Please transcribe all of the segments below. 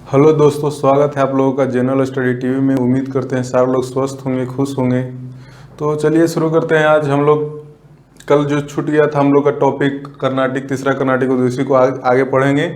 Hello दोस्तों, स्वागत है आप लोगों का जनरल स्टडी टीवी में। उम्मीद करते हैं सारे लोग स्वस्थ होंगे, खुश होंगे। तो चलिए शुरू करते हैं। आज हम लोग कल जो छूट गया था हम लोग का टॉपिक कर्नाटिक, तीसरा कर्नाटिक युद्ध, इसी को आगे पढ़ेंगे।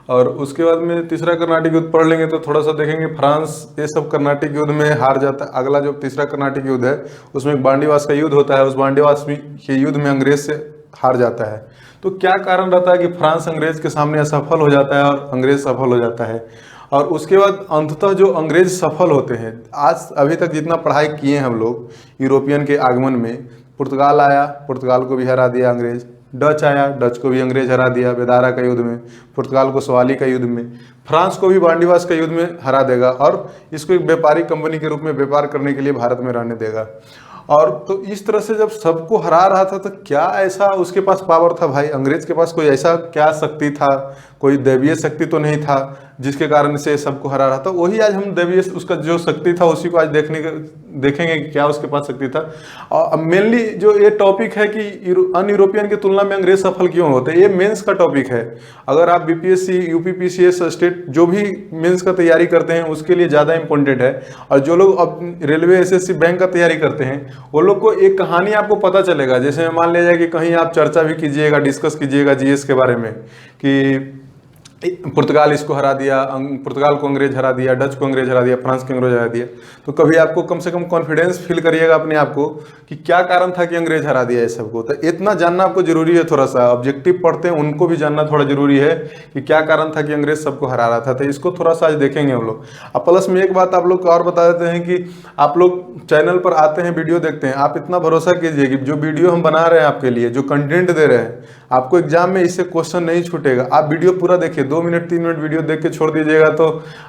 और उसके बाद में तीसरा कर्नाटिक युद्ध पढ़ लेंगे तो थोड़ा सा देखेंगे फ्रांस ये सब कर्नाटिक युद्ध में हार जाता है। अगला जो तीसरा कर्नाटिक युद्ध है उसमें बांडीवास का युद्ध होता है। उस बांडीवास के युद्ध में अंग्रेज से हार जाता है। तो क्या कारण रहता है कि फ्रांस अंग्रेज के सामने असफल हो जाता है और अंग्रेज सफल हो जाता है। और उसके बाद अंततः जो अंग्रेज सफल होते हैं, आज अभी तक जितना पढ़ाई किए हैं हम लोग यूरोपियन के आगमन में, पुर्तगाल आया, पुर्तगाल को भी हरा दिया अंग्रेज। डच आया, डच को भी अंग्रेज हरा दिया बेदारा का युद्ध में। पुर्तगाल को सवाली का युद्ध में। फ्रांस को भी बांडीवास का युद्ध में हरा देगा और इसको एक व्यापारिक कंपनी के रूप में व्यापार करने के लिए भारत में रहने देगा। और तो इस तरह से जब सबको हरा रहा था तो क्या ऐसा उसके पास पावर था भाई? अंग्रेज के पास कोई ऐसा क्या शक्ति था? कोई दैवीय शक्ति तो नहीं था जिसके कारण से सबको हरा रहा था। वही आज हम दैवीय उसका जो शक्ति था उसी को आज देखेंगे कि क्या उसके पास शक्ति था। और मेनली जो ये टॉपिक है कि अन यूरोपियन की तुलना में अंग्रेज सफल क्यों होते हैं, ये मेंस का टॉपिक है। अगर आप बीपीएससी, यूपीपीसीएस, स्टेट जो भी मेंस का तैयारी करते हैं उसके लिए ज़्यादा इंपॉर्टेंट है। और जो लोग अब रेलवे, एसएससी, बैंक का तैयारी करते हैं वो लोग को एक कहानी आपको पता चलेगा। जैसे मान लिया जाए कि कहीं आप चर्चा भी कीजिएगा, डिस्कस कीजिएगा जीएस के बारे में कि पुर्तगाल इसको हरा दिया, पुर्तगाल को अंग्रेज हरा दिया, डच को अंग्रेज हरा दिया, फ्रांस को अंग्रेज हरा दिया, तो कभी आपको कम से कम कॉन्फिडेंस फील करिएगा अपने आप को कि क्या कारण था कि अंग्रेज हरा दिया ये सबको। तो इतना जानना आपको जरूरी है। थोड़ा सा ऑब्जेक्टिव पढ़ते हैं उनको भी जानना थोड़ा जरूरी है कि क्या कारण था कि अंग्रेज सबको हरा रहा था। तो इसको थोड़ा सा आज देखेंगे हम लोग। अब प्लस में एक बात आप लोग को और बता देते हैं कि आप लोग चैनल पर आते हैं, वीडियो देखते हैं, आप इतना भरोसा कीजिए कि जो वीडियो हम बना रहे हैं आपके लिए, जो कंटेंट दे रहे हैं, आपको एग्जाम में इससे क्वेश्चन नहीं छूटेगा। आप वीडियो पूरा देखिए, 2 मिनट 3 मिनट वीडियो देख के छोड़ दीजिएगा तो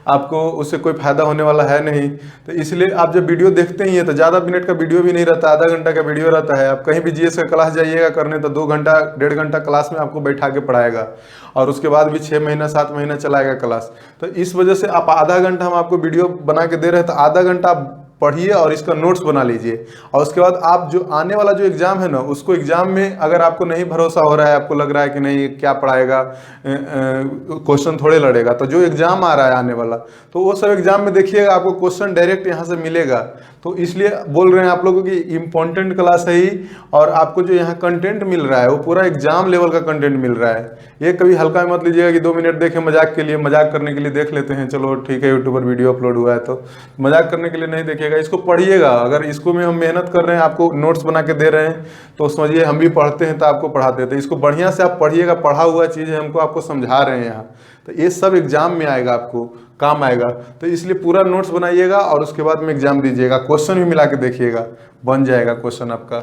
आपको उससे कोई फायदा होने वाला है नहीं। तो इसलिए आप जब वीडियो देखते ही हैं तो ज़्यादा मिनट का वीडियो भी नहीं रहता, आधा घंटा का वीडियो रहता है। आप कहीं भी जीएस का क्लास जाइएगा करने तो 2 घंटा 1.5 घंटा क्लास में आपको बैठा के पढ़ाएगा और उसके बाद भी 6 महीना 7 महीना चलाएगा क्लास। तो इस वजह से आप आधा घंटा हम आपको वीडियो बना के दे रहे हैं तो आधा घंटा आप पढ़िए और इसका नोट्स बना लीजिए। और उसके बाद आप जो आने वाला जो एग्ज़ाम है ना, उसको एग्ज़ाम में अगर आपको नहीं भरोसा हो रहा है, आपको लग रहा है कि नहीं क्या पढ़ाएगा, क्वेश्चन थोड़े लड़ेगा, तो जो एग्ज़ाम आ रहा है आने वाला, तो वो सब एग्ज़ाम में देखिएगा आपको क्वेश्चन डायरेक्ट यहाँ से मिलेगा। तो इसलिए बोल रहे हैं आप लोगों की इम्पोर्टेंट क्लास है ही। और आपको जो यहाँ कंटेंट मिल रहा है वो पूरा एग्जाम लेवल का कंटेंट मिल रहा है। ये कभी हल्का मत लीजिएगा कि 2 मिनट देखें मजाक के लिए, मजाक करने के लिए देख लेते हैं, चलो ठीक है यूट्यूब पर वीडियो अपलोड हुआ है तो मजाक करने के लिए नहीं देखिएगा, इसको पढ़िएगा। अगर इसको में हम मेहनत कर रहे हैं, आपको नोट्स बना के दे रहे हैं तो समझिए हम भी पढ़ते हैं तो आपको पढ़ाते हैं। तो इसको बढ़िया से आप पढ़िएगा, पढ़ा हुआ चीज़ है, हमको आपको समझा रहे हैं यहाँ, तो ये सब एग्जाम में आएगा, आपको काम आएगा। तो इसलिए पूरा नोट्स बनाइएगा और उसके बाद में एग्जाम दीजिएगा, क्वेश्चन भी मिला के देखिएगा, बन जाएगा क्वेश्चन आपका।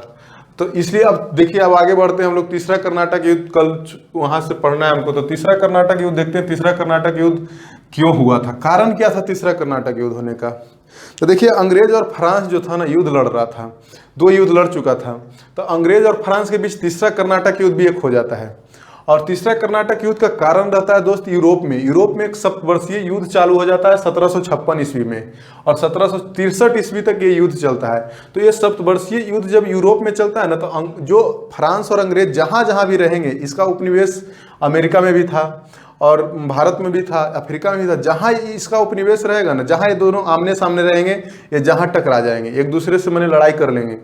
तो इसलिए अब देखिए, अब आगे बढ़ते हैं हम लोग। तीसरा कर्नाटक युद्ध कल वहां से पढ़ना है हमको, तो तीसरा कर्नाटक युद्ध देखते हैं। तीसरा कर्नाटक युद्ध क्यों हुआ था, कारण क्या था तीसरा कर्नाटक युद्ध होने का? तो देखिए, अंग्रेज और फ्रांस जो था ना युद्ध लड़ रहा था, 2 युद्ध लड़ चुका था। तो अंग्रेज और फ्रांस के बीच तीसरा कर्नाटक युद्ध भी एक हो जाता है। और तीसरा कर्नाटक युद्ध का कारण रहता है दोस्त यूरोप में एक सप्तवर्षीय युद्ध चालू हो जाता है 1756 ईस्वी में, और 1763 ईस्वी तक ये युद्ध चलता है। तो ये सप्तवर्षीय युद्ध जब यूरोप में चलता है ना, तो जो फ्रांस और अंग्रेज जहां जहां भी रहेंगे, इसका उपनिवेश अमेरिका में भी था और भारत में भी था, अफ्रीका में भी था। जहां इसका उपनिवेश रहेगा ना, जहां ये दोनों आमने सामने रहेंगे, ये जहां टकरा जाएंगे, एक दूसरे से मैंने लड़ाई कर लेंगे।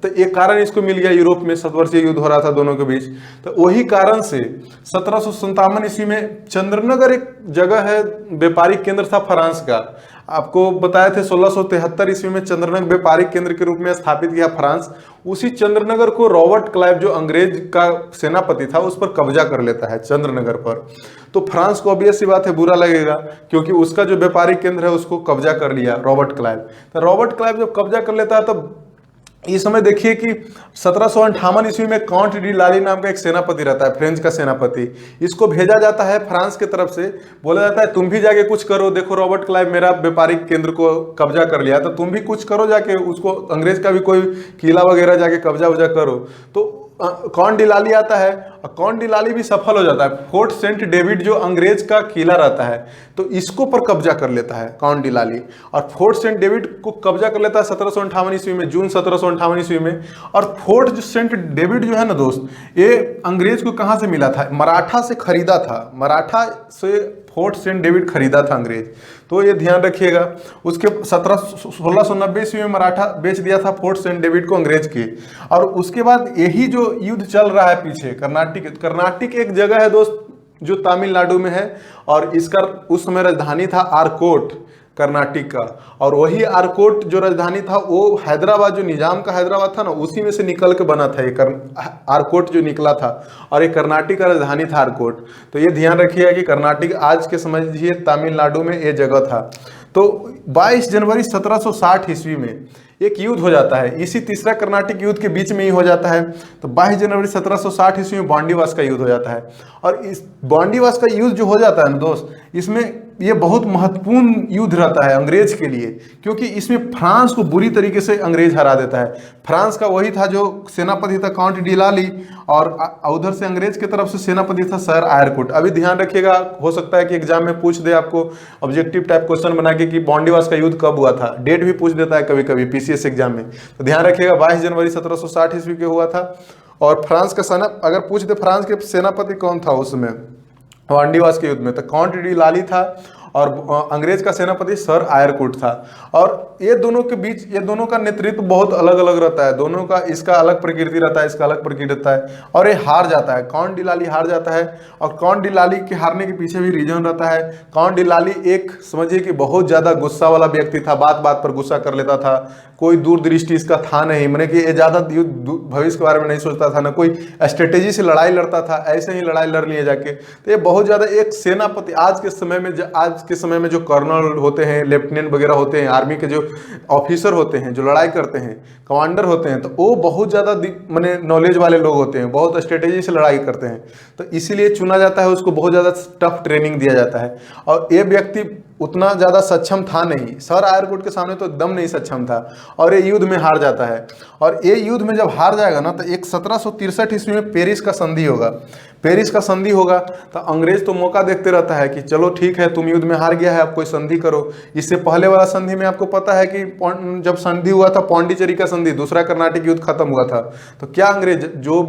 तो एक कारण इसको मिल गया, यूरोप में सतवर्षीय युद्ध हो रहा था दोनों के बीच। तो वही कारण से 1757 ईस्वी में चंद्रनगर एक जगह है, व्यापारिक केंद्र था फ्रांस का। आपको बताए थे 1673 ईस्वी में चंद्रनगर व्यापारिक केंद्र के रूप में स्थापित किया फ्रांस। उसी चंद्रनगर को रॉबर्ट क्लाइव जो अंग्रेज का सेनापति था उस पर कब्जा कर लेता है, चंद्रनगर पर। तो फ्रांस को ऑब्वियस सी बात है बुरा लगेगा, क्योंकि उसका जो व्यापारिक केंद्र है उसको कब्जा कर लिया रॉबर्ट क्लाइव। तो रॉबर्ट क्लाइव जब कब्जा कर लेता है तब इस समय देखिए कि 1758 ईस्वी में काउंट डी लाली नाम का एक सेनापति रहता है, फ्रेंच का सेनापति। इसको भेजा जाता है फ्रांस की तरफ से, बोला जाता है तुम भी जाके कुछ करो, देखो रॉबर्ट क्लाइव मेरा व्यापारिक केंद्र को कब्जा कर लिया, तो तुम भी कुछ करो, जाके उसको अंग्रेज का भी कोई किला वगैरह जाके कब्जा उब्जा करो। तो काउंट डी लाली आता है और काउंट डी लाली भी सफल हो जाता है। फोर्ट सेंट डेविड जो अंग्रेज का किला रहता है, तो इसको पर कब्जा कर लेता है काउंट डी लाली, और फोर्ट सेंट डेविड को कब्जा कर लेता है 1758 ईस्वी में, जून 1758 ईस्वी में। और फोर्ट जो सेंट डेविड जो है ना दोस्त, ये अंग्रेज को कहाँ से मिला था? मराठा से खरीदा था, मराठा से फोर्ट सेंट डेविड खरीदा था अंग्रेज, तो ये ध्यान रखिएगा। उसके 1690 ईस्वी में मराठा बेच दिया था फोर्ट सेंट डेविड को अंग्रेज के। और उसके बाद यही जो युद्ध चल रहा है पीछे, कर्नाटिक एक जगह है दोस्त जो तमिलनाडु में है, और इसका उस समय राजधानी था आरकोट, कर्नाटक का। और वही आरकोट जो राजधानी था वो हैदराबाद, जो निजाम का हैदराबाद था ना, उसी में से निकल के बना था ये आरकोट जो निकला था, और ये कर्नाटक का राजधानी था आरकोट। तो ये ध्यान रखिएगा कि कर्नाटक आज के समझिए तमिलनाडु में ये जगह था। तो 22 जनवरी 1760 ईस्वी में एक युद्ध हो जाता है, इसी तीसरा कर्नाटक युद्ध के बीच में ही हो जाता है। तो 22 जनवरी 1760 ईस्वी में बॉन्डीवास का युद्ध हो जाता है। और इस बॉन्डीवास का युद्ध जो हो जाता है ना दोस्त, इसमें ये बहुत महत्वपूर्ण युद्ध रहता है अंग्रेज के लिए, क्योंकि इसमें फ्रांस को बुरी तरीके से अंग्रेज हरा देता है। फ्रांस का वही था जो सेनापति था काउंट डिलाली, और उधर से अंग्रेज की तरफ से सेनापति था सर आयरकुट। अभी ध्यान रखिएगा, हो सकता है कि एग्जाम में पूछ दे आपको ऑब्जेक्टिव टाइप क्वेश्चन बना के कि बॉन्डीवास का युद्ध कब हुआ था, डेट भी पूछ देता है कभी कभी पीसीएस एग्जाम में। तो ध्यान रखिएगा 22 जनवरी 1760 ईस्वी के हुआ था। और फ्रांस का सेना अगर पूछ दे फ्रांस के सेनापति कौन था उसमें बॉन्डीवास के युद्ध में, तो काउंट डिलाली था, और अंग्रेज का सेनापति सर आयरकुट था। और ये दोनों के बीच, ये दोनों का नेतृत्व बहुत अलग अलग रहता है, दोनों का इसका अलग प्रकृति रहता है, इसका अलग प्रकृति रहता है, और ये हार जाता है, काउंट डिलाली हार जाता है। और काउंट डिलाली के हारने के पीछे भी रीजन रहता है। काउंट डिलाली एक समझिए कि बहुत ज़्यादा गुस्सा वाला व्यक्ति था, बात बात पर गुस्सा कर लेता था, कोई दूरदृष्टि इसका था नहीं, मैंने कि ये ज़्यादा भविष्य के बारे में नहीं सोचता था, ना कोई स्ट्रेटेजी से लड़ाई लड़ता था, ऐसे ही लड़ाई लड़ लिए जाके। तो ये बहुत ज़्यादा एक सेनापति आज के समय में जो कर्नल होते हैं, लेफ्टिनेंट वगैरह होते हैं, आर्मी के जो ऑफिसर होते हैं, जो लड़ाई करते हैं, कमांडर होते हैं, तो वो बहुत ज़्यादा माने नॉलेज वाले लोग होते हैं, बहुत स्ट्रेटेजी से लड़ाई करते हैं। तो इसीलिए चुना जाता है, उसको बहुत ज़्यादा टफ ट्रेनिंग दिया जाता है। और ये व्यक्ति उतना ज़्यादा सक्षम था नहीं, सर आयरकुट के सामने तो एकदम नहीं सक्षम था, और ये युद्ध में हार जाता है। और ये युद्ध में जब हार जाएगा ना, तो एक 1763 ईस्वी में पेरिस का संधि होगा। पेरिस का संधि होगा तो अंग्रेज तो मौका देखते रहता है कि चलो ठीक है, तुम युद्ध में हार गया है, अब कोई संधि करो। इससे पहले वाला संधि में आपको पता है कि जब संधि हुआ था पौंडीचेरी का संधि, दूसरा कर्नाटक युद्ध खत्म हुआ था, तो क्या अंग्रेज जो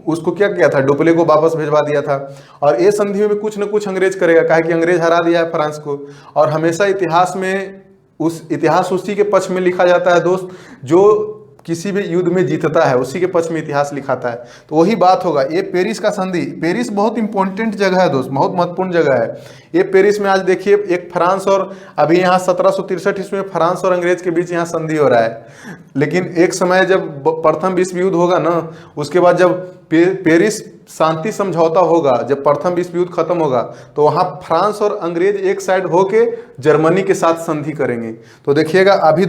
उसको क्या किया था, डुप्ले को वापस भेजवा दिया था। और ये संधि में कुछ न कुछ अंग्रेज करेगा, कहा कि अंग्रेज हरा दिया है फ्रांस को। और हमेशा इतिहास में इतिहास उसी के पक्ष में लिखा जाता है दोस्त, जो किसी भी युद्ध में जीतता है उसी के पक्ष में इतिहास लिखाता है। तो वही बात होगा। ये पेरिस का संधि, पेरिस बहुत इंपॉर्टेंट जगह है दोस्त, बहुत महत्वपूर्ण जगह है ये पेरिस में। आज देखिए एक फ्रांस और अभी यहाँ 1763 ईस्वी में फ्रांस और अंग्रेज के बीच यहाँ संधि हो रहा है। लेकिन एक समय जब प्रथम विश्व युद्ध होगा ना, उसके बाद जब पेरिस शांति समझौता होगा, जब प्रथम विश्व युद्ध खत्म होगा, तो वहाँ फ्रांस और अंग्रेज एक साइड होके जर्मनी के साथ संधि करेंगे। तो देखिएगा अभी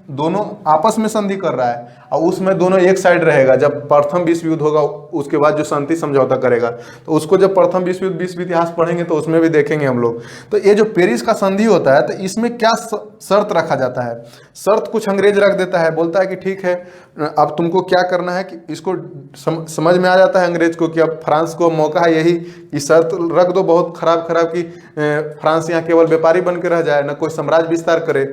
दोनों आपस में संधि कर रहा है, और उसमें दोनों एक साइड रहेगा। जब प्रथम विश्व युद्ध होगा उसके बाद जो शांति समझौता करेगा, तो उसको जब प्रथम विश्व युद्ध विश्व इतिहास पढ़ेंगे तो उसमें भी देखेंगे हम लोग। तो ये जो पेरिस का संधि होता है, तो इसमें क्या शर्त रखा जाता है? शर्त कुछ अंग्रेज रख देता है, बोलता है कि ठीक है अब तुमको क्या करना है, कि इसको समझ में आ जाता है अंग्रेज को कि अब फ्रांस को मौका है यही कि शर्त रख दो बहुत खराब कि फ्रांस यहाँ केवल व्यापारी बन के रह जाए, ना कोई साम्राज्य विस्तार करे।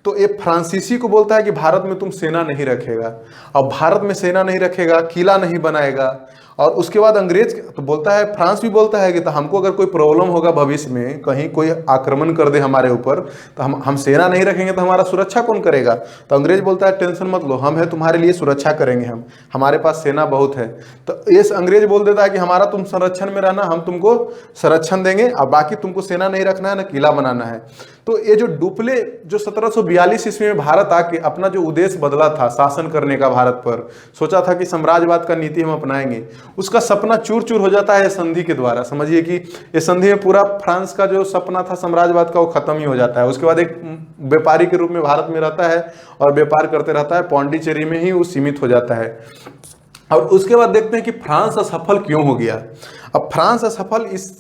तो ये फ्रांसीसी को बोलता है कि भारत में तुम सेना नहीं रखेगा, और भारत में सेना नहीं रखेगा, किला नहीं बनाएगा। और उसके बाद अंग्रेज तो बोलता है, फ्रांस भी बोलता है कि तो हमको अगर कोई प्रॉब्लम होगा भविष्य में, कहीं कोई आक्रमण कर दे हमारे ऊपर, तो हम सेना नहीं रखेंगे तो हमारा सुरक्षा कौन करेगा? तो अंग्रेज बोलता है टेंशन मत लो, हम है तुम्हारे लिए सुरक्षा करेंगे, हमारे पास सेना बहुत है। तो ये अंग्रेज बोल देता है कि हमारा तुम संरक्षण में रहना, हम तुमको संरक्षण देंगे, और बाकी तुमको सेना नहीं रखना है, ना किला बनाना है। तो ये जो डुप्ले जो 1742 ईस्वी में भारत आके अपना जो उद्देश्य बदला था शासन करने का, भारत पर सोचा था कि साम्राज्यवाद का नीति हम अपनाएंगे, उसका सपना चूर चूर हो जाता है संधि के द्वारा। समझिए कि ये संधि में पूरा फ्रांस का जो सपना था साम्राज्यवाद का वो खत्म ही हो जाता है। उसके बाद एक व्यापारी के रूप में भारत में रहता है और व्यापार करते रहता है, पौंडीचेरी में ही वो सीमित हो जाता है। और उसके बाद देखते हैं कि फ्रांस असफल क्यों हो गया। अब फ्रांस असफल, इस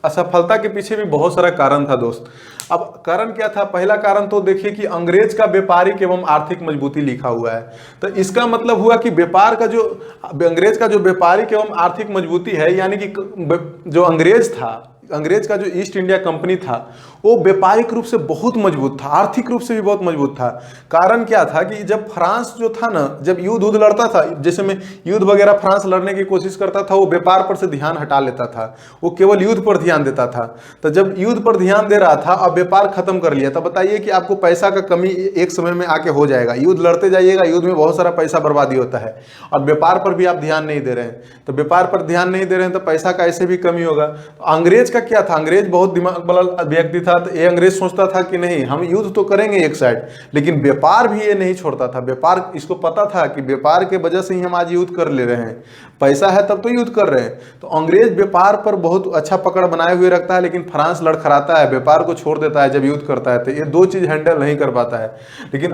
असफलता के पीछे भी बहुत सारा कारण था दोस्त। अब कारण क्या था? पहला कारण तो देखिए कि अंग्रेज का व्यापारिक एवं आर्थिक मजबूती लिखा हुआ है। तो इसका मतलब हुआ कि व्यापार का जो अंग्रेज का जो व्यापारिक एवं आर्थिक मजबूती है, यानी कि जो अंग्रेज था अंग्रेज का जो ईस्ट इंडिया कंपनी था वो व्यापारिक रूप से बहुत मजबूत था, आर्थिक रूप से भी बहुत मजबूत था। कारण क्या था कि जब फ्रांस जो था ना, जब युद्ध लड़ता था, जैसे में युद्ध वगैरह फ्रांस लड़ने की कोशिश करता था, वो व्यापार पर से ध्यान हटा लेता था, वो केवल युद्ध पर ध्यान देता था। तो जब युद्ध पर ध्यान दे रहा था, अब व्यापार खत्म कर लिया, तो बताइए कि आपको पैसा का कमी एक समय में आके हो जाएगा। युद्ध लड़ते जाइएगा, युद्ध में बहुत सारा पैसा बर्बादी होता है, और व्यापार पर भी आप ध्यान नहीं दे रहे हैं, तो व्यापार पर ध्यान नहीं दे रहे हैं तो पैसा का ऐसे भी कमी होगा। तो अंग्रेज का क्या था, अंग्रेज बहुत दिमाग वाला व्यक्ति था। तो ये अंग्रेज सोचता था कि नहीं, हम युद्ध तो करेंगे एक साइड, लेकिन व्यापार भी ये नहीं छोड़ता था। व्यापार, इसको पता था कि व्यापार के वजह से ही हम आज युद्ध कर ले रहे हैं, पैसा है तब तो युद्ध कर रहे हैं। तो अंग्रेज व्यापार पर बहुत अच्छा पकड़ बनाए हुए रखता है, लेकिन फ्रांस लड़खड़ाता है, व्यापार को छोड़ देता है जब युद्ध करता है। तो ये दो चीज हैंडल नहीं कर पाता है। लेकिन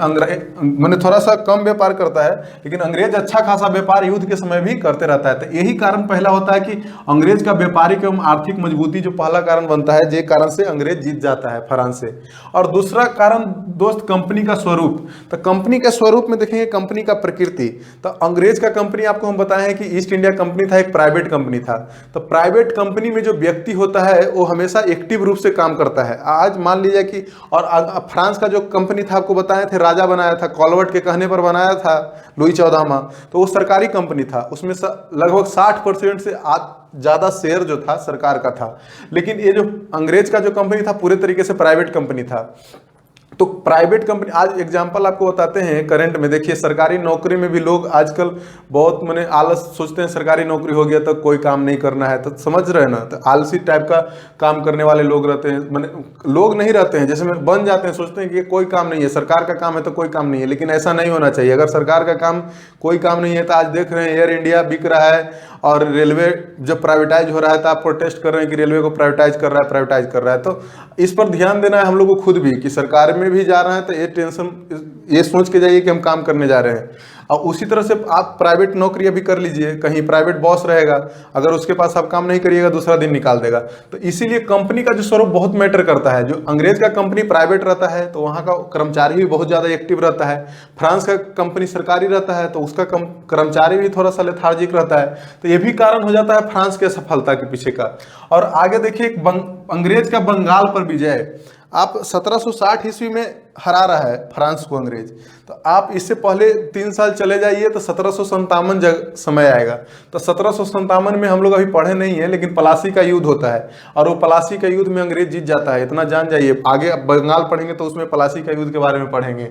मैंने थोड़ा सा कम व्यापार करता है, लेकिन अंग्रेज अच्छा खासा व्यापार युद्ध के समय भी करते रहता है। तो यही कारण पहला होता है कि अंग्रेज का व्यापारिक एवं आर्थिक मजबूती जो पहला कारण बनता है, जे कारण से अंग्रेज जीत जाता है फ्रांस से। और दूसरा कारण दोस्त, कंपनी का स्वरूप। तो कंपनी के स्वरूप में देखेंगे कंपनी का प्रकृति। तो अंग्रेज का कंपनी आपको हम बताए हैं कि ईस्ट इंडिया कंपनी था, एक प्राइवेट कंपनी था। तो प्राइवेट कंपनी में जो व्यक्ति होता है वो हमेशा एक्टिव रूप से काम करता है। आज मान लीजिए कि, और फ्रांस का जो कंपनी था आपको बताए थे, राजा बनाया था, कॉलवर्ट के कहने पर बनाया था, लुई 14वां। तो वो सरकारी कंपनी था, उसमें लगभग 60% से ज्यादा शेयर जो था सरकार का था। लेकिन ये जो अंग्रेज का जो कंपनी था पूरे तरीके से प्राइवेट कंपनी था। तो प्राइवेट कंपनी, आज एग्जांपल आपको बताते हैं करंट में। देखिए सरकारी नौकरी में भी लोग आजकल बहुत माने आलस सोचते हैं, सरकारी नौकरी हो गया तो कोई काम नहीं करना है, तो समझ रहे हैं ना। तो आलसी टाइप का काम करने वाले लोग रहते हैं, माने लोग नहीं रहते हैं, जैसे में बन जाते हैं, सोचते हैं कि कोई काम नहीं है, सरकार का काम है तो कोई काम नहीं है। लेकिन ऐसा नहीं होना चाहिए। अगर सरकार का काम कोई काम नहीं है तो आज देख रहे हैं एयर इंडिया बिक रहा है, और रेलवे जब प्राइवेटाइज हो रहा है तो आप प्रोटेस्ट कर रहे हैं कि रेलवे को प्राइवेटाइज कर रहा है, प्राइवेटाइज कर रहा है। तो इस पर ध्यान देना है हम लोग को खुद भी, कि सरकार में भी जा रहे हैं तो ये टेंशन, ये सोच के जाइए कि हम काम करने जा रहे हैं। और उसी तरह से आप प्राइवेट नौकरियां भी कर लीजिए, कहीं प्राइवेट बॉस रहेगा, अगर उसके पास आप काम नहीं करिएगा दूसरा दिन निकाल देगा। तो इसीलिए कंपनी का जो स्वरूप बहुत मैटर करता है। जो अंग्रेज का कंपनी प्राइवेट रहता है तो वहाँ का कर्मचारी भी बहुत ज़्यादा एक्टिव रहता है। फ्रांस का कंपनी सरकारी रहता है तो उसका कर्मचारी भी थोड़ा सा लेथार्जिक रहता है। तो ये भी कारण हो जाता है फ्रांस के सफलता के पीछे का। और आगे देखिए अंग्रेज का बंगाल पर विजय। आप 1760 ईस्वी में हरा रहा है फ्रांस को अंग्रेज। तो आप इससे पहले 3 साल चले जाइए तो 1757 समय आएगा। तो 1757 में हम लोग अभी पढ़े नहीं है, लेकिन प्लासी का युद्ध होता है, और वो प्लासी का युद्ध में अंग्रेज जीत जाता है। इतना जान जाइए, आगे बंगाल पढ़ेंगे तो उसमें प्लासी का युद्ध के बारे में पढ़ेंगे।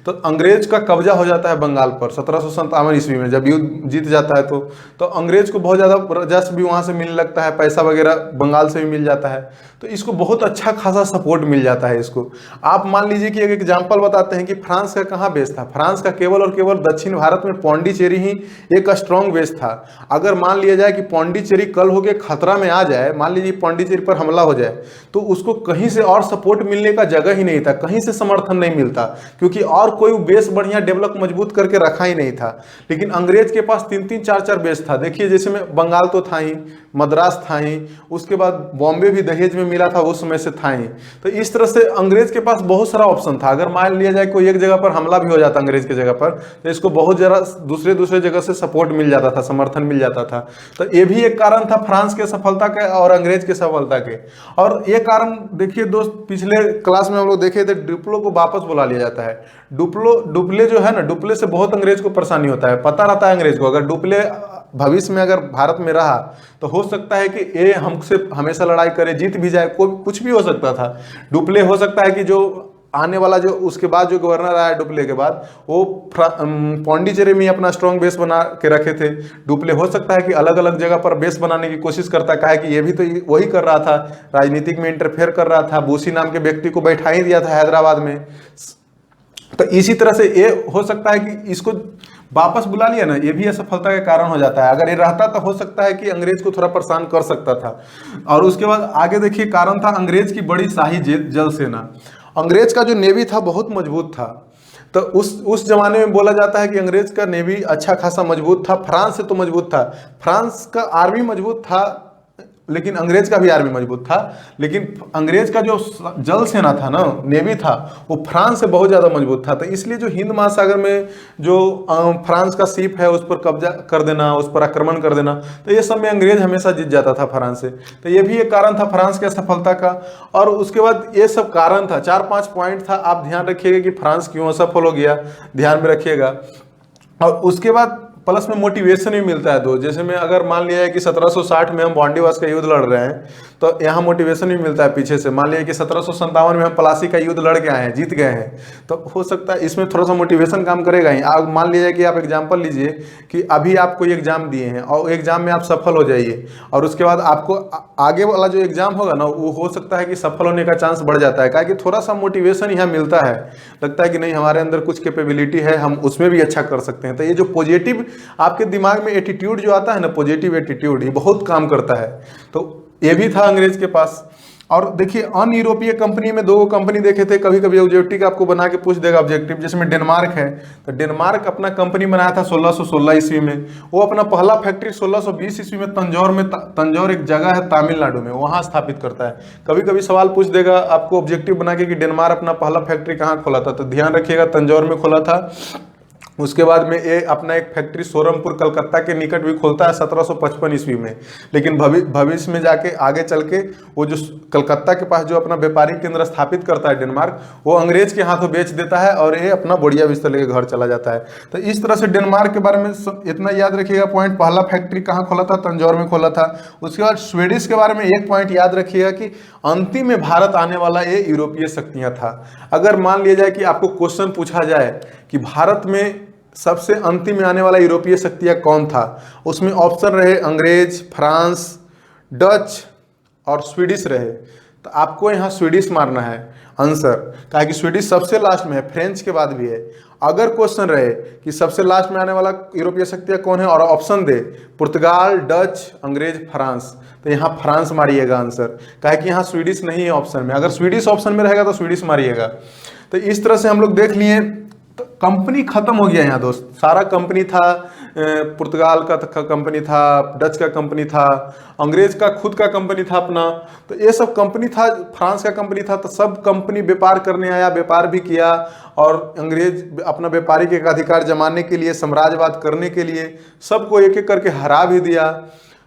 तो अंग्रेज का कब्जा हो जाता है बंगाल पर 1757 ईस्वी में, जब युद्ध जीत जाता है। तो अंग्रेज को बहुत ज़्यादा राजस्व भी वहाँ से मिलने लगता है, पैसा वगैरह बंगाल से भी मिल जाता है। तो इसको बहुत अच्छा खासा सपोर्ट मिल जाता है इसको। आप मान लीजिए कि एक एग्जाम्पल बताते हैं कि फ्रांस का कहाँ बेस था। फ्रांस का केवल और केवल दक्षिण भारत में पौंडीचेरी ही एक स्ट्रॉन्ग बेस था। अगर मान लिया जाए कि पौंडीचेरी कल हो के खतरा में आ जाए, मान लीजिए पौंडीचेरी पर हमला हो जाए, तो उसको कहीं से और सपोर्ट मिलने का जगह ही नहीं था, कहीं से समर्थन नहीं मिलता, क्योंकि और कोई बेस बढ़िया डेवलप मजबूत करके रखा ही नहीं था। लेकिन अंग्रेज के पास 3-3, 4-4 बेस था। देखिए जैसे में बंगाल तो था ही, मद्रास था ही, उसके बाद बॉम्बे भी दहेज में मिला था, उस समय से था ही। तो इस तरह से अंग्रेज के पास बहुत सारा ऑप्शन था। अगर मान लिया जाए कोई एक जगह पर हमला भी हो जाता अंग्रेज की जगह पर, तो इसको बहुत जरा दूसरे जगह से सपोर्ट मिल जाता था, समर्थन मिल जाता था। तो ये भी एक कारण था फ्रांस के सफलता के और अंग्रेज के सफलता के। और ये कारण देखिए दोस्त, पिछले क्लास में हम लोग देखे थे, डुप्लो को वापस बुला लिया जाता है। डुप्ले जो है ना, डुप्ले से बहुत अंग्रेज को परेशानी होता है। पता रहता है अंग्रेज को, अगर डुप्ले भविष्य में अगर भारत में रहा तो हो सकता है कि ये हमसे हमेशा लड़ाई करे, जीत भी जाए, कोई कुछ भी हो सकता था। डुप्ले हो सकता है कि जो आने वाला जो उसके बाद जो गवर्नर आया डुप्ले के बाद, वो पौंडीचेरी में अपना स्ट्रॉन्ग बेस बना के रखे थे। डुप्ले हो सकता है कि अलग अलग जगह पर बेस बनाने की कोशिश करता है, कि ये भी तो वही कर रहा था, राजनीतिक में इंटरफेयर कर रहा था, बूसी नाम के व्यक्ति को बैठा ही दिया था हैदराबाद में। तो इसी तरह से ये हो सकता है कि इसको वापस बुला लिया ना, ये भी असफलता का कारण हो जाता है। अगर ये रहता तो हो सकता है कि अंग्रेज को थोड़ा परेशान कर सकता था। और उसके बाद आगे देखिए, कारण था अंग्रेज की बड़ी शाही जल सेना। अंग्रेज का जो नेवी था बहुत मजबूत था। तो उस जमाने में बोला जाता है कि अंग्रेज का नेवी अच्छा खासा मजबूत था, फ्रांस से तो मजबूत था। फ्रांस का आर्मी मजबूत था, लेकिन अंग्रेज का भी आर्मी मजबूत था, लेकिन अंग्रेज का जो जल सेना था ना, नेवी था, वो फ्रांस से बहुत ज़्यादा मजबूत था। तो इसलिए जो हिंद महासागर में जो फ्रांस का शिप है उस पर कब्जा कर देना, उस पर आक्रमण कर देना, तो ये सब में अंग्रेज हमेशा जीत जाता था फ्रांस से। तो ये भी एक कारण था फ्रांस की असफलता का। और उसके बाद ये सब कारण था, 4-5 पॉइंट था, आप ध्यान रखिएगा कि फ्रांस क्यों असफल हो गया, ध्यान में रखिएगा। और उसके बाद प्लस में मोटिवेशन भी मिलता है। जैसे में अगर मान लिया है कि 1760 में हम बॉन्डीवास का युद्ध लड़ रहे हैं, तो यहाँ मोटिवेशन भी मिलता है पीछे से। मान लिया कि 1757 में हम प्लासी का युद्ध लड़ के आए हैं, जीत गए हैं, तो हो सकता है इसमें थोड़ा सा मोटिवेशन काम करेगा ही। आप मान लीजिए कि आप एग्जाम्पल लीजिए कि अभी आप कोई एग्जाम दिए हैं और एग्जाम में आप सफल हो जाइए, और उसके बाद आपको आगे वाला जो एग्जाम होगा ना, वो हो सकता है कि सफल होने का चांस बढ़ जाता है, क्योंकि थोड़ा सा मोटिवेशन यहाँ मिलता है, लगता है कि नहीं हमारे अंदर कुछ कैपेबिलिटी है, हम उसमें भी अच्छा कर सकते हैं। तो ये जो पॉजिटिव आपके दिमाग में एटीट्यूड जो आता है ना, पॉजिटिव एटीट्यूड, ये बहुत काम करता है। तो ये भी था अंग्रेज के पास। और देखिए अन यूरोपीय कंपनी में 2 कंपनी देखे थे, कभी कभी ऑब्जेक्टिव आपको बना के पूछ देगा ऑब्जेक्टिव, जिसमें डेनमार्क है। तो डेनमार्क अपना कंपनी बनाया था 1616 ईस्वी में। वो अपना पहला फैक्ट्री 1620 ईस्वी में तंजौर एक जगह है तमिलनाडु में, वहां स्थापित करता है। कभी कभी सवाल पूछ देगा आपको ऑब्जेक्टिव बना के कि डेनमार्क अपना पहला फैक्ट्री कहाँ खोला था, तो ध्यान रखिएगा तंजौर में खोला था। उसके बाद में ये अपना एक फैक्ट्री सोरमपुर कलकत्ता के निकट भी खोलता है 1755 ईस्वी में। लेकिन भविष्य में जाके आगे चल के वो जो कलकत्ता के पास जो अपना व्यापारिक केंद्र स्थापित करता है डेनमार्क, वो अंग्रेज के हाथों बेच देता है और ये अपना बढ़िया बिस्तर लेके घर चला जाता है। तो इस तरह से डेनमार्क के बारे में इतना याद रखिएगा पॉइंट, पहला फैक्ट्री कहाँ खोला था, तंजौर में खोला था। उसके बाद स्वीडिश के बारे में एक पॉइंट याद रखिएगा कि अंतिम में भारत आने वाला ये यूरोपीय शक्तियाँ था। अगर मान लिया जाए कि आपको क्वेश्चन पूछा जाए कि भारत में सबसे अंतिम में आने वाला यूरोपीय शक्तियाँ कौन था, उसमें ऑप्शन रहे अंग्रेज, फ्रांस, डच और स्वीडिश रहे। तो आपको यहाँ स्वीडिश मारना है आंसर, कहा कि स्वीडिश सबसे लास्ट में है, फ्रेंच के बाद भी है। अगर क्वेश्चन रहे कि सबसे लास्ट में आने वाला यूरोपीय शक्तियाँ कौन है और ऑप्शन दे पुर्तगाल, डच, अंग्रेज, फ्रांस, तो यहाँ फ्रांस मारिएगा आंसर, कहा कि यहाँ स्वीडिश नहीं है ऑप्शन में। अगर स्वीडिश ऑप्शन में रहेगा तो स्वीडिश मारिएगा। तो इस तरह से हम लोग देख लिए। तो कंपनी खत्म हो गया यहाँ दोस्त, सारा कंपनी था, पुर्तगाल का कंपनी था, डच का कंपनी था, अंग्रेज का खुद का कंपनी था अपना, तो ये सब कंपनी था, फ्रांस का कंपनी था। तो सब कंपनी व्यापार करने आया, व्यापार भी किया, और अंग्रेज अपना व्यापारिक एक अधिकार जमाने के लिए, साम्राज्यवाद करने के लिए सबको एक एक करके हरा भी दिया।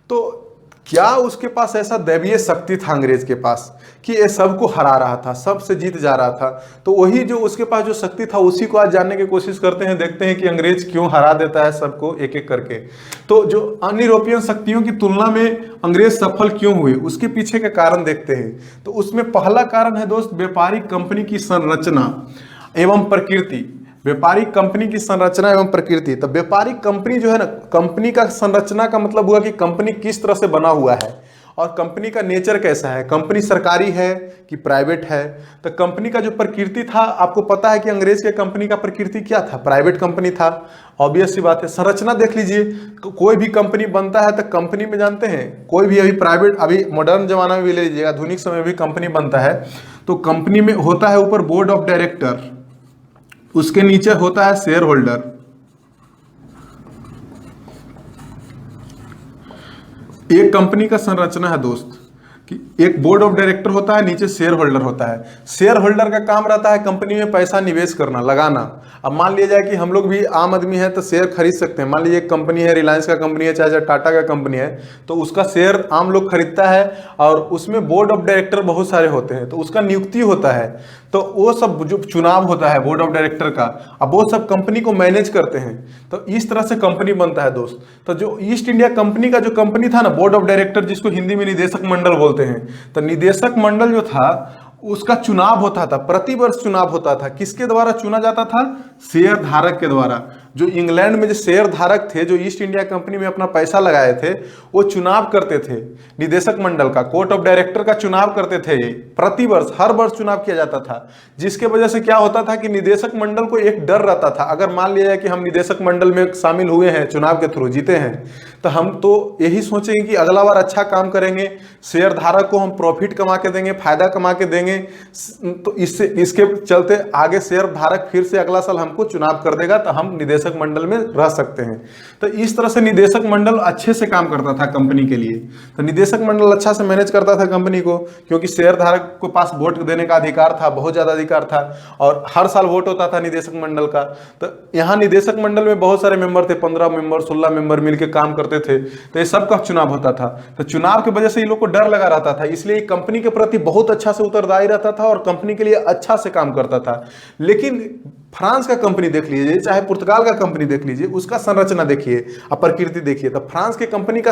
तो क्या उसके पास ऐसा दैवीय शक्ति था अंग्रेज के पास कि ये सबको हरा रहा था, सबसे जीत जा रहा था? तो वही जो उसके पास जो शक्ति था उसी को आज जानने की कोशिश करते हैं, देखते हैं कि अंग्रेज क्यों हरा देता है सबको एक एक करके। तो जो अन्य यूरोपियन शक्तियों की तुलना में अंग्रेज सफल क्यों हुए, उसके पीछे के कारण देखते हैं। तो उसमें पहला कारण है दोस्त, व्यापारिक कंपनी की संरचना एवं प्रकृति। व्यापारिक कंपनी की संरचना एवं प्रकृति। तो व्यापारिक कंपनी जो है ना, कंपनी का संरचना का मतलब हुआ कि कंपनी किस तरह से बना हुआ है और कंपनी का नेचर कैसा है, कंपनी सरकारी है कि प्राइवेट है। तो कंपनी का जो प्रकृति था, आपको पता है कि अंग्रेज के कंपनी का प्रकृति क्या था, प्राइवेट कंपनी था, ऑब्वियस सी बात है। संरचना देख लीजिए, कोई भी कंपनी बनता है तो कंपनी में जानते हैं, कोई भी अभी प्राइवेट, अभी मॉडर्न जमाना में भी ले लीजिएगा, आधुनिक समय में भी कंपनी बनता है तो कंपनी में होता है ऊपर बोर्ड ऑफ डायरेक्टर, उसके नीचे होता है शेयर होल्डर। एक कंपनी का संरचना है दोस्त कि एक बोर्ड ऑफ डायरेक्टर होता है, नीचे शेयर होल्डर होता है। शेयर होल्डर का काम रहता है कंपनी में पैसा निवेश करना, लगाना। अब मान लिया जाए कि हम लोग भी आम आदमी है तो शेयर खरीद सकते हैं। मान लीजिए एक कंपनी है, रिलायंस का कंपनी है, चाहे टाटा का कंपनी है, तो उसका शेयर आम लोग खरीदता है और उसमें बोर्ड ऑफ डायरेक्टर बहुत सारे होते हैं, तो उसका नियुक्ति होता है। तो वो सब जो चुनाव होता है बोर्ड ऑफ डायरेक्टर का, अब वो सब कंपनी को मैनेज करते हैं। तो इस तरह से कंपनी बनता है दोस्त। तो जो ईस्ट इंडिया कंपनी का जो कंपनी था ना, बोर्ड ऑफ डायरेक्टर, जिसको हिंदी में निदेशक मंडल बोलते हैं, तो निदेशक मंडल जो था उसका चुनाव होता था, प्रतिवर्ष चुनाव होता था। किसके द्वारा चुना जाता था? शेयर धारक के द्वारा। जो इंग्लैंड में जो शेयर धारक थे, जो ईस्ट इंडिया कंपनी में अपना पैसा लगाए थे, वो चुनाव करते थे निदेशक मंडल का, कोर्ट ऑफ डायरेक्टर का चुनाव करते थे। प्रतिवर्ष, हर वर्ष चुनाव किया जाता था, जिसके वजह से क्या होता था कि निदेशक मंडल को एक डर रहता था, अगर मान लिया जाए कि हम निदेशक मंडल में शामिल हुए हैं, चुनाव के थ्रू जीते हैं, तो हम तो यही सोचेंगे कि अगला बार अच्छा काम करेंगे, शेयर धारक को हम प्रॉफिट कमा के देंगे, फायदा कमा के देंगे। तो इसके चलते आगे शेयर धारक फिर से अगला साल हमको चुनाव कर देगा, तो हम निदेशक निदेशक मंडल में रह सकते हैं। तो इस तरह से निदेशक मंडल अच्छे से काम करता था कंपनी के लिए। तो निदेशक मंडल अच्छा से मैनेज करता था कंपनी को, क्योंकि शेयर धारक के पास वोट देने का अधिकार था, बहुत ज़्यादा अधिकार था, और हर साल वोट होता था निदेशक मंडल का। तो यहाँ निदेशक मंडल में बहुत सारे मेंबर थे, 15 मेंबर 16 मेंबर मिलकर काम करते थे। तो ये सबका चुनाव होता था। तो चुनाव की वजह से ये लोग को डर लगा रहता था, इसलिए कंपनी के प्रति बहुत अच्छा से उत्तरदायी रहता था और कंपनी के लिए अच्छा से काम करता था। लेकिन फ्रांस का कंपनी देख लीजिए, चाहे पुर्तगाल का कंपनी देख लीजिए, उसका संरचना देखिए और प्रकृति देखिए। तो फ्रांस के कंपनी का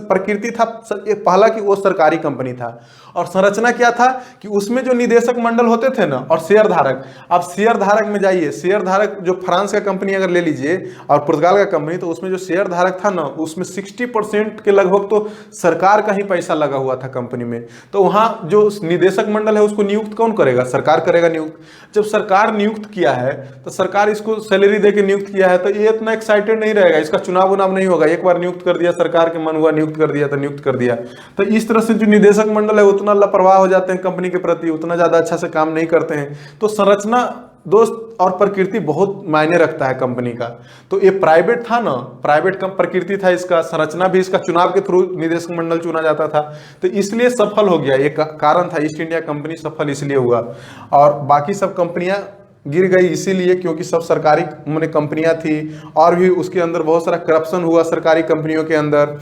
प्रकृति था पहला कि वो सरकारी कंपनी था, और संरचना क्या था कि उसमें जो निदेशक मंडल होते थे ना और शेयर धारक, आप शेयर धारक में जाइए, शेयर धारक जो फ्रांस का कंपनी अगर ले लीजिए और पुर्तगाल का कंपनी, तो उसमें जो शेयर धारक था ना, उसमें 60% के लगभग तो सरकार का ही पैसा लगा हुआ था कंपनी में। तो वहाँ जो निदेशक मंडल है उसको नियुक्त कौन करेगा? सरकार करेगा नियुक्त। जब सरकार नियुक्त किया है तो सरकार इसको सैलरी दे के नियुक्त किया है, तो ये इतना एक्साइटेड नहीं रहेगा, इसका चुनाव उनाव नहीं होगा। एक बार नियुक्त कर दिया, सरकार के मन हुआ नियुक्त कर दिया तो नियुक्त कर दिया। तो इस तरह से जो निदेशक मंडल है उतना लापरवाह हो जाते हैं कंपनी के प्रति, उतना ज्यादा अच्छा से काम नहीं करते हैं। तो संरचना दोस्त और प्रकृति बहुत मायने रखता है कंपनी का। तो ये प्राइवेट था ना, प्राइवेट कम प्रकृति था इसका, संरचना भी इसका चुनाव के थ्रू निदेशक मंडल चुना जाता था, तो इसलिए सफल हो गया। एक कारण था, ईस्ट इंडिया कंपनी सफल इसलिए हुआ, और बाकी सब कंपनियां गिर गई इसीलिए क्योंकि सब सरकारी मैंने कंपनियां थी, और भी उसके अंदर बहुत सारा करप्शन हुआ सरकारी कंपनियों के अंदर।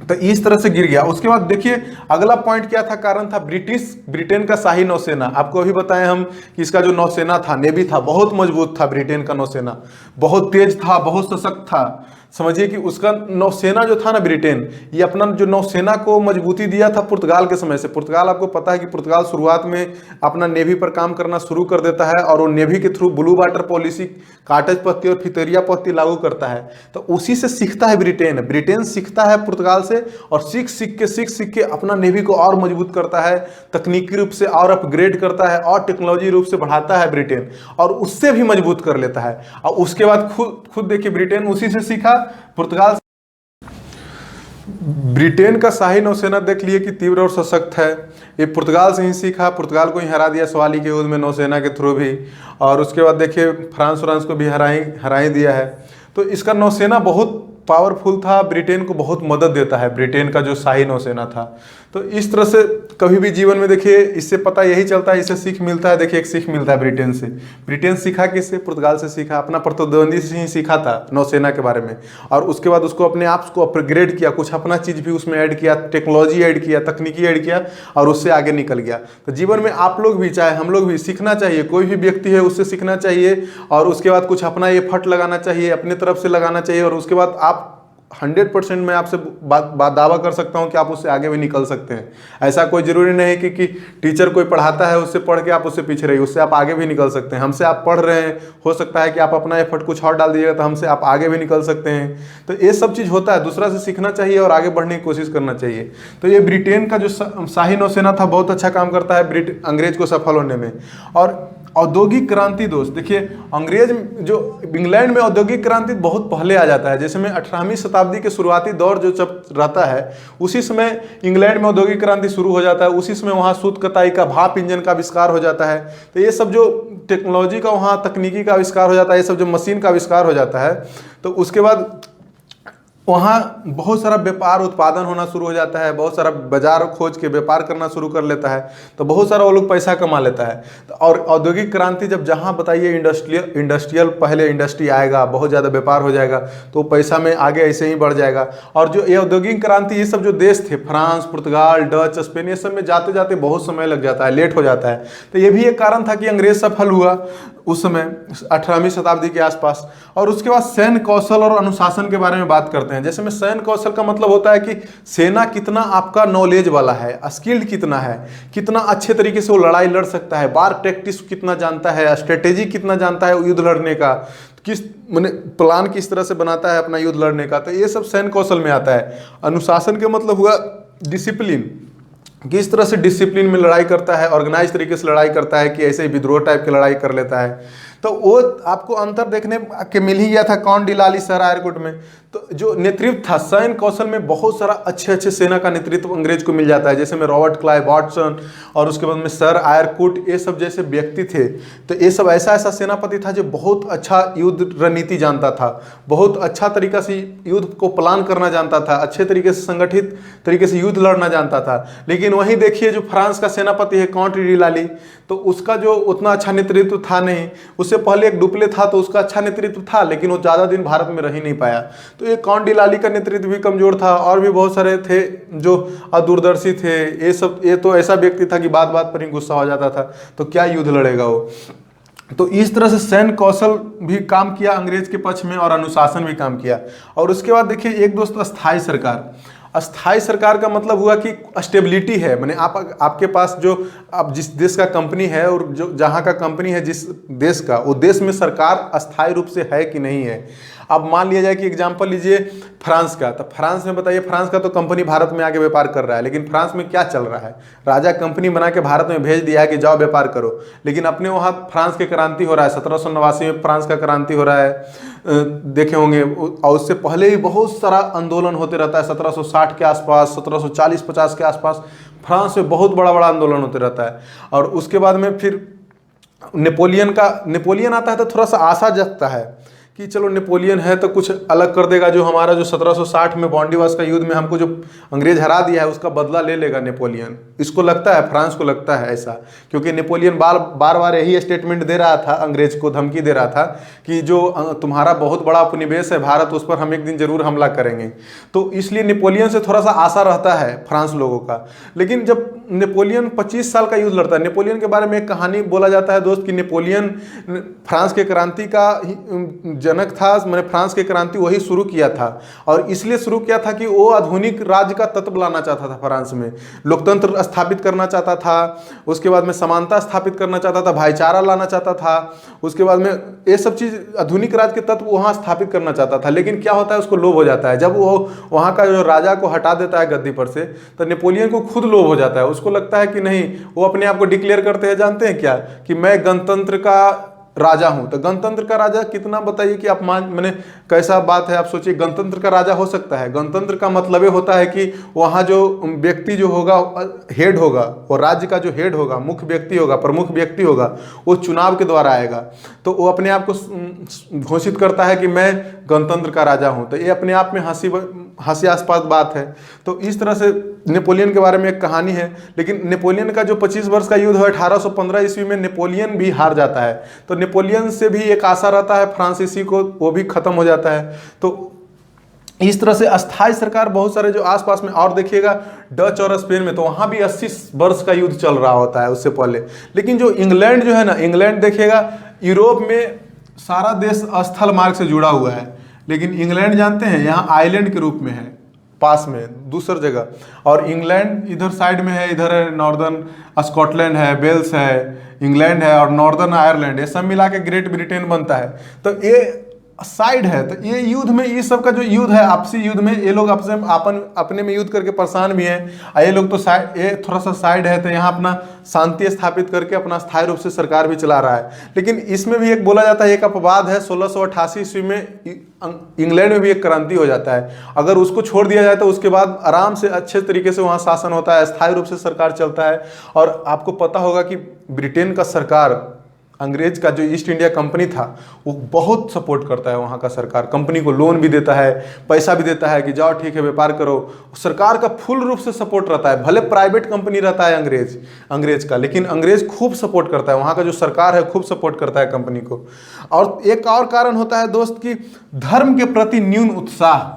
तो इस तरह से गिर गया। उसके बाद देखिए अगला पॉइंट क्या था, कारण था ब्रिटेन का शाही नौसेना। आपको अभी बताएं हम कि इसका जो नौसेना था, नेवी था, बहुत मजबूत था। ब्रिटेन का नौसेना बहुत तेज था, बहुत सशक्त था। समझिए कि उसका नौसेना जो था ना ब्रिटेन, ये अपना जो नौसेना को मजबूती दिया था पुर्तगाल के समय से। पुर्तगाल, आपको पता है कि पुर्तगाल शुरुआत में अपना नेवी पर काम करना शुरू कर देता है, और वो नेवी के through blue water policy, cottage पत्ती और फितरिया पत्ती लागू करता है। तो उसी से सीखता है ब्रिटेन। ब्रिटेन सीखता है पुर्तगाल से, और सीख के अपना नेवी को और मजबूत करता है, तकनीकी रूप से और अपग्रेड करता है, और टेक्नोलॉजी रूप से बढ़ाता है ब्रिटेन, और उससे भी मजबूत कर लेता है। और उसके बाद खुद देखिए ब्रिटेन उसी से सीखा पुर्तगाल। ब्रिटेन का शाही नौसेना देख लिए कि तीव्र और सशक्त है, ये पुर्तगाल से ही सीखा, पुर्तगाल को ही हरा दिया सवाली के युद्ध में नौसेना के थ्रू भी। और उसके बाद देखिए फ्रांस को भी हरा ही दिया है। तो इसका नौसेना बहुत पावरफुल था, ब्रिटेन को बहुत मदद देता है, ब्रिटेन का जो शाही नौसेना था। तो इस तरह से कभी भी जीवन में देखिए, इससे पता यही चलता है, इससे सीख मिलता है। देखिए एक सीख मिलता है ब्रिटेन से। ब्रिटेन सीखा किससे? पुर्तगाल से सीखा, अपना प्रतिद्वंदी से ही सीखा था नौसेना के बारे में, और उसके बाद उसको अपने आप को अपग्रेड किया, कुछ अपना चीज़ भी उसमें ऐड किया, टेक्नोलॉजी ऐड किया, तकनीकी ऐड किया, और उससे आगे निकल गया। तो जीवन में आप लोग भी, चाहे हम लोग भी, सीखना चाहिए। कोई भी व्यक्ति है उससे सीखना चाहिए, और उसके बाद कुछ अपना एफर्ट लगाना चाहिए, अपने तरफ से लगाना चाहिए, और उसके बाद आप 100% मैं आपसे दावा कर सकता हूं कि आप उससे आगे भी निकल सकते हैं। ऐसा कोई जरूरी नहीं है कि टीचर कोई पढ़ाता है उससे पढ़ के आप उससे पीछे रहिए, उससे आप आगे भी निकल सकते हैं। हमसे आप पढ़ रहे हैं, हो सकता है कि आप अपना एफर्ट कुछ और डाल दीजिएगा तो हमसे आप आगे भी निकल सकते हैं। तो ये सब चीज़ होता है, दूसरा से सीखना चाहिए और आगे बढ़ने की कोशिश करना चाहिए। तो ये ब्रिटेन का जो शाही नौसेना था बहुत अच्छा काम करता है अंग्रेज को सफल होने में। और औद्योगिक क्रांति दोस्त देखिए, अंग्रेज जो इंग्लैंड में औद्योगिक क्रांति बहुत पहले आ जाता है। जैसे में 18वीं शताब्दी के शुरुआती दौर जो जब रहता है, उसी समय इंग्लैंड में औद्योगिक क्रांति शुरू हो जाता है। उसी समय वहाँ सूत कताई का, भाप इंजन का आविष्कार हो जाता है। तो ये सब जो टेक्नोलॉजी का, वहाँ तकनीकी का आविष्कार हो जाता है, ये सब जो मशीन का आविष्कार हो जाता है। तो उसके बाद वहाँ बहुत सारा व्यापार उत्पादन होना शुरू हो जाता है, बहुत सारा बाजार खोज के व्यापार करना शुरू कर लेता है। तो बहुत सारा वो लोग पैसा कमा लेता है। और औद्योगिक क्रांति जब जहाँ बताइए इंडस्ट्रियल पहले इंडस्ट्री आएगा, बहुत ज़्यादा व्यापार हो जाएगा, तो पैसा में आगे ऐसे ही बढ़ जाएगा। और जो ये औद्योगिक क्रांति, ये सब जो देश थे, फ्रांस, पुर्तगाल, डच, स्पेन, ये सब में जाते जाते बहुत समय लग जाता है, लेट हो जाता है। तो ये भी एक कारण था कि अंग्रेज सफल हुआ उस समय 18वीं शताब्दी के आसपास। और उसके बाद सैन्य कौशल और अनुशासन के बारे में बात करते हैं। जैसे में सैन्य कौशल का मतलब होता है कि सेना कितना आपका नॉलेज वाला है, स्किल्ड कितना है, कितना अच्छे तरीके से वो लड़ाई लड़ सकता है, वार टैक्टिक्स कितना जानता है, स्ट्रेटेजी कितना जानता है युद्ध लड़ने का, किस मैंने प्लान किस तरह से बनाता है अपना युद्ध लड़ने का। तो ये सब सैन्य कौशल में आता है। अनुशासन का मतलब हुआ डिसिप्लिन, किस तरह से डिसिप्लिन में लड़ाई करता है, ऑर्गेनाइज तरीके से लड़ाई करता है, कि ऐसे ही विद्रोह टाइप की लड़ाई कर लेता है। तो वो आपको अंतर देखने के मिल ही गया था कौन डिलाली सर आयरकुट में। तो जो नेतृत्व था सैन्य कौशल में बहुत सारा अच्छे अच्छे सेना का नेतृत्व अंग्रेज को मिल जाता है, जैसे में रॉबर्ट क्लाइव वाटसन और उसके बाद में सर आयरकुट, ये सब जैसे व्यक्ति थे। तो ये सब ऐसा ऐसा सेनापति था जो बहुत अच्छा युद्ध रणनीति जानता था, बहुत अच्छा तरीका से युद्ध को प्लान करना जानता था, अच्छे तरीके से संगठित तरीके से युद्ध लड़ना जानता था। लेकिन वहीं देखिए जो फ्रांस का सेनापति है काउंट डिलाली, तो उसका जो उतना अच्छा नेतृत्व था नहीं। उससे पहले एक डुप्ले था तो उसका अच्छा नेतृत्व था, लेकिन वो ज़्यादा दिन भारत में रह ही नहीं पाया। तो ये काउंट डिलाली का नेतृत्व भी कमजोर था, और भी बहुत सारे थे जो अदूरदर्शी थे। ये तो ऐसा व्यक्ति था कि बात बात पर ही गुस्सा हो जाता था, तो क्या युद्ध लड़ेगा वो। तो इस तरह से सैन्य कौशल भी काम किया अंग्रेज के पक्ष में और अनुशासन भी काम किया। और उसके बाद देखिए एक दोस्त अस्थाई सरकार। अस्थाई सरकार का मतलब हुआ कि स्टेबिलिटी है, माने आपके पास जो आप जिस देश का कंपनी है और जो जहाँ का कंपनी है जिस देश का, वो देश में सरकार अस्थाई रूप से है कि नहीं है। अब मान लिया जाए कि एग्जांपल लीजिए फ्रांस का, तो फ्रांस में बताइए, फ्रांस का तो कंपनी भारत में आके व्यापार कर रहा है, लेकिन फ्रांस में क्या चल रहा है, राजा कंपनी बना के भारत में भेज दिया है कि जाओ व्यापार करो। लेकिन अपने वहाँ फ्रांस के क्रांति हो रहा है, 1789 में फ्रांस का क्रांति हो रहा है, देखे होंगे। और उससे पहले ही बहुत सारा आंदोलन होते रहता है, 1760 के आसपास, 1740-50 के आसपास फ्रांस में बहुत बड़ा बड़ा आंदोलन होते रहता है। और उसके बाद में फिर नेपोलियन आता है तो थोड़ा सा आशा जगता है कि चलो नेपोलियन है तो कुछ अलग कर देगा, जो हमारा जो 1760 में बॉन्डिवास का युद्ध में हमको जो अंग्रेज हरा दिया है उसका बदला ले लेगा नेपोलियन। इसको लगता है, फ्रांस को लगता है ऐसा, क्योंकि नेपोलियन बार बार यही स्टेटमेंट दे रहा था, अंग्रेज को धमकी दे रहा था कि जो तुम्हारा बहुत बड़ा उपनिवेश है भारत, उस पर हम एक दिन जरूर हमला करेंगे। तो इसलिए नेपोलियन से थोड़ा सा आशा रहता है फ्रांस लोगों का। लेकिन जब नेपोलियन 25 साल का युद्ध लड़ता है, नेपोलियन के बारे में एक कहानी बोला जाता है दोस्त कि नेपोलियन फ्रांस के क्रांति का जनक था, मैंने फ्रांस की क्रांति वही शुरू किया था। और इसलिए शुरू किया था कि वो आधुनिक राज्य का तत्व लाना चाहता था, फ्रांस में लोकतंत्र स्थापित करना चाहता था, उसके बाद में समानता स्थापित करना चाहता था, भाईचारा लाना चाहता था, उसके बाद में ये सब चीज़ आधुनिक राज्य के तत्व वहाँ स्थापित करना चाहता था। लेकिन क्या होता है, उसको लोभ हो जाता है। जब वो वहाँ का जो राजा को हटा देता है गद्दी पर से, तो नेपोलियन को खुद लोभ हो जाता है। उसको लगता है कि नहीं, वो अपने आप को डिक्लेयर करते हैं, जानते हैं क्या, कि मैं गणतंत्र का राजा हूं। तो गणतंत्र का राजा कितना, बताइए कि आप मैंने कैसा बात है। आप सोचिए गणतंत्र का राजा हो सकता है। गणतंत्र का मतलब ये होता है कि वहाँ जो व्यक्ति जो होगा, हेड होगा, और राज्य का जो हेड होगा, मुख्य व्यक्ति होगा, प्रमुख व्यक्ति होगा, वो चुनाव के द्वारा आएगा। तो वो अपने आप को घोषित करता है कि मैं गणतंत्र का राजा हूँ। तो ये अपने आप में हास्यास्पद बात है। तो इस तरह से नेपोलियन के बारे में एक कहानी है। लेकिन नेपोलियन का जो 25 वर्ष का युद्ध है 1815 ईस्वी में, नेपोलियन भी हार जाता है। तो नेपोलियन से भी एक आशा रहता है फ्रांसीसी को, वो भी खत्म हो जाता है। तो इस तरह से अस्थायी सरकार बहुत सारे जो आसपास में, और देखिएगा डच और स्पेन में तो वहाँ भी 80 वर्ष का युद्ध चल रहा होता है उससे पहले। लेकिन जो इंग्लैंड जो है ना, इंग्लैंड देखिएगा यूरोप में सारा देश स्थल मार्ग से जुड़ा हुआ है, लेकिन इंग्लैंड जानते हैं यहाँ आइलैंड के रूप में है, पास में दूसर जगह। और इंग्लैंड इधर साइड में है, इधर है नॉर्दर्न स्कॉटलैंड है, वेल्स है, इंग्लैंड है और नॉर्दर्न आयरलैंड, ये सब मिला के ग्रेट ब्रिटेन बनता है। तो ये साइड है। तो ये युद्ध में, ये सब का जो युद्ध है, आपसी युद्ध में ये लोग अपने में युद्ध करके परेशान भी हैं। ये लोग तो साइड, ये थोड़ा सा साइड है, तो यहाँ अपना शांति स्थापित करके अपना स्थायी रूप से सरकार भी चला रहा है। लेकिन इसमें भी एक बोला जाता है, एक अपवाद है, 1688 ईस्वी में इंग्लैंड में भी एक क्रांति हो जाता है। अगर उसको छोड़ दिया जाए तो उसके बाद आराम से अच्छे तरीके से वहाँ शासन होता है, स्थायी रूप से सरकार चलता है। और आपको पता होगा कि ब्रिटेन का सरकार, अंग्रेज का जो ईस्ट इंडिया कंपनी था, वो बहुत सपोर्ट करता है। वहाँ का सरकार कंपनी को लोन भी देता है, पैसा भी देता है कि जाओ ठीक है व्यापार करो। सरकार का फुल रूप से सपोर्ट रहता है। भले प्राइवेट कंपनी रहता है अंग्रेज का, लेकिन अंग्रेज खूब सपोर्ट करता है। वहाँ का जो सरकार है खूब सपोर्ट करता है कंपनी को। और एक और कारण होता है दोस्त कि धर्म के प्रति न्यून उत्साह।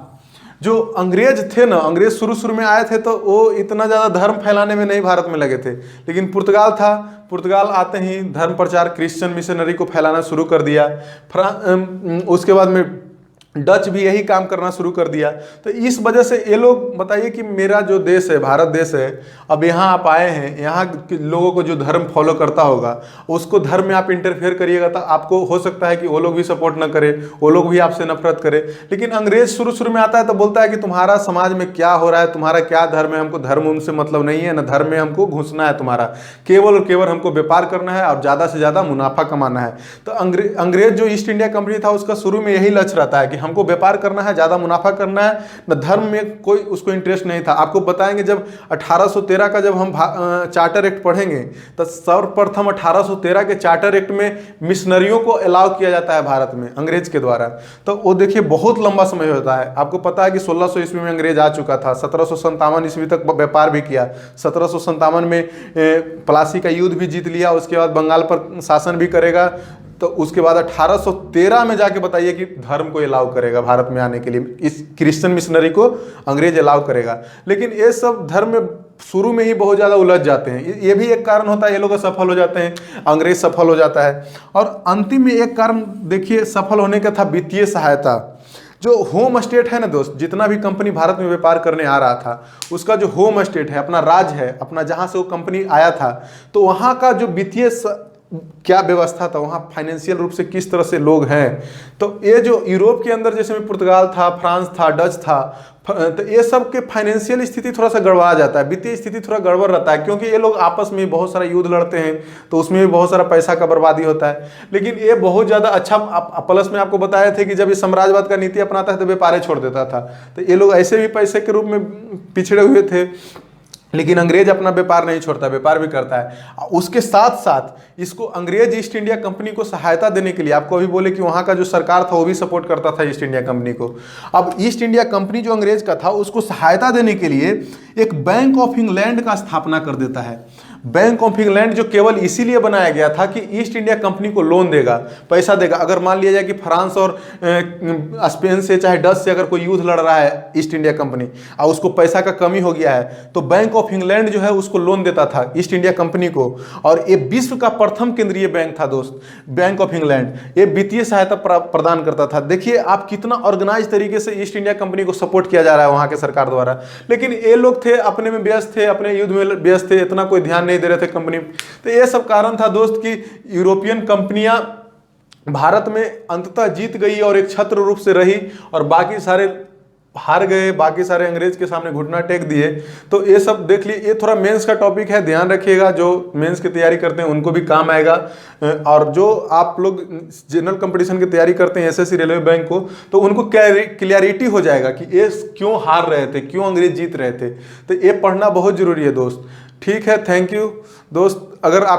जो अंग्रेज थे ना, अंग्रेज शुरू में आए थे तो वो इतना ज़्यादा धर्म फैलाने में नहीं भारत में लगे थे। लेकिन पुर्तगाल था, पुर्तगाल आते ही धर्म प्रचार, क्रिश्चियन मिशनरी को फैलाना शुरू कर दिया। उसके बाद में डच भी यही काम करना शुरू कर दिया। तो इस वजह से ये लोग बताइए कि मेरा जो देश है, भारत देश है, अब यहाँ आप आए हैं, यहाँ के लोगों को जो धर्म फॉलो करता होगा उसको धर्म में आप इंटरफेयर करिएगा तो आपको हो सकता है कि वो लोग भी सपोर्ट ना करे, वो लोग भी आपसे नफरत करे। लेकिन अंग्रेज शुरू शुरू में आता है तो बोलता है कि तुम्हारा समाज में क्या हो रहा है, तुम्हारा क्या धर्म है, हमको धर्म उनसे मतलब नहीं है, ना धर्म में हमको घुसना है, तुम्हारा केवल और केवल हमको व्यापार करना है और ज़्यादा से ज़्यादा मुनाफा कमाना है। तो अंग्रेज जो ईस्ट इंडिया कंपनी था उसका शुरू में यही लक्ष्य रहता है कि हमको व्यापार करना है, ज़्यादा मुनाफा करना है, न धर्म में कोई उसको इंटरेस्ट नहीं था। आपको बताएंगे जब 1813 का जब हम चार्टर एक्ट पढ़ेंगे तो सर्वप्रथम 1813 के चार्टर एक्ट में मिशनरियों को अलाउ किया जाता है भारत में अंग्रेज के द्वारा। तो वो देखिए बहुत लंबा समय होता है। आपको पता है कि 1600 ईस्वी में अंग्रेज आ चुका था, 1757 ईस्वी तक व्यापार भी किया, 1757 में प्लासी का युद्ध भी जीत लिया, उसके बाद बंगाल पर शासन भी करेगा। तो उसके बाद 1813 में जाके बताइए कि धर्म को अलाउ करेगा भारत में आने के लिए, इस क्रिश्चियन मिशनरी को अंग्रेज अलाउ करेगा। लेकिन ये सब धर्म में शुरू में ही बहुत ज़्यादा उलझ जाते हैं। ये भी एक कारण होता है, ये लोग सफल हो जाते हैं, अंग्रेज सफल हो जाता है। और अंतिम में एक कारण देखिए सफल होने का था वित्तीय सहायता। जो होम स्टेट है ना दोस्त, जितना भी कंपनी भारत में व्यापार करने आ रहा था उसका जो होम स्टेट है, अपना राज्य है, अपना जहाँ से वो कंपनी आया था, तो वहाँ का जो वित्तीय क्या व्यवस्था था, वहाँ फाइनेंशियल रूप से किस तरह से लोग हैं। तो ये जो यूरोप के अंदर जैसे में पुर्तगाल था, फ्रांस था, डच था, तो ये सब के फाइनेंशियल स्थिति थोड़ा सा गड़बड़ा जाता है, वित्तीय स्थिति थोड़ा गड़बड़ रहता है, क्योंकि ये लोग आपस में बहुत सारा युद्ध लड़ते हैं तो उसमें भी बहुत सारा पैसा का बर्बादी होता है। लेकिन ये बहुत ज़्यादा अच्छा प्लस में आपको बताया थे कि जब ये साम्राज्यवाद का नीति अपनाता है तो व्यापार छोड़ देता था। तो ये लोग ऐसे भी पैसे के रूप में पिछड़े हुए थे, लेकिन अंग्रेज अपना व्यापार नहीं छोड़ता, व्यापार भी करता है। उसके साथ साथ इसको अंग्रेज ईस्ट इंडिया कंपनी को सहायता देने के लिए, आपको अभी बोले कि वहाँ का जो सरकार था वो भी सपोर्ट करता था ईस्ट इंडिया कंपनी को। अब ईस्ट इंडिया कंपनी जो अंग्रेज का था उसको सहायता देने के लिए एक बैंक ऑफ इंग्लैंड का स्थापना कर देता है। बैंक ऑफ इंग्लैंड जो केवल इसीलिए बनाया गया था कि ईस्ट इंडिया कंपनी को लोन देगा, पैसा देगा। अगर मान लिया जाए कि फ्रांस और स्पेन से चाहे डच से अगर कोई युद्ध लड़ रहा है ईस्ट इंडिया कंपनी और उसको पैसा का कमी हो गया है, तो बैंक ऑफ इंग्लैंड जो है उसको लोन देता था ईस्ट इंडिया कंपनी को। और ये विश्व का प्रथम केंद्रीय बैंक था दोस्त, बैंक ऑफ इंग्लैंड। ये वित्तीय सहायता प्रदान करता था। देखिए आप कितना ऑर्गेनाइज तरीके से ईस्ट इंडिया कंपनी को सपोर्ट किया जा रहा है वहाँ के सरकार द्वारा। लेकिन ये लोग थे अपने में व्यस्त थे, अपने युद्ध में व्यस्त थे, इतना कोई ध्यान नहीं दे रहे थे कंपनी। तो ये सब कारण था दोस्त कि यूरोपियन कंपनियां भारत में अंततः जीत गई और एक छत्र रूप से रही और बाकी सारे हार गए, बाकी सारे अंग्रेज के सामने घुटना टेक दिए। तो ये सब देख लिए, ये थोड़ा मेंस का टॉपिक है, ध्यान रखिएगा। जो मेंस की तैयारी करते हैं उनको भी काम आएगा, और जो आप लोग जनरल कंपटीशन की तैयारी करते हैं एसएससी रेलवे बैंक को, तो उनको क्लियरिटी हो जाएगा कि ये क्यों हार रहे थे, क्यों अंग्रेज जीत रहे थे। तो ये पढ़ना बहुत जरूरी है दोस्त। ठीक है, थैंक यू दोस्त। अगर आप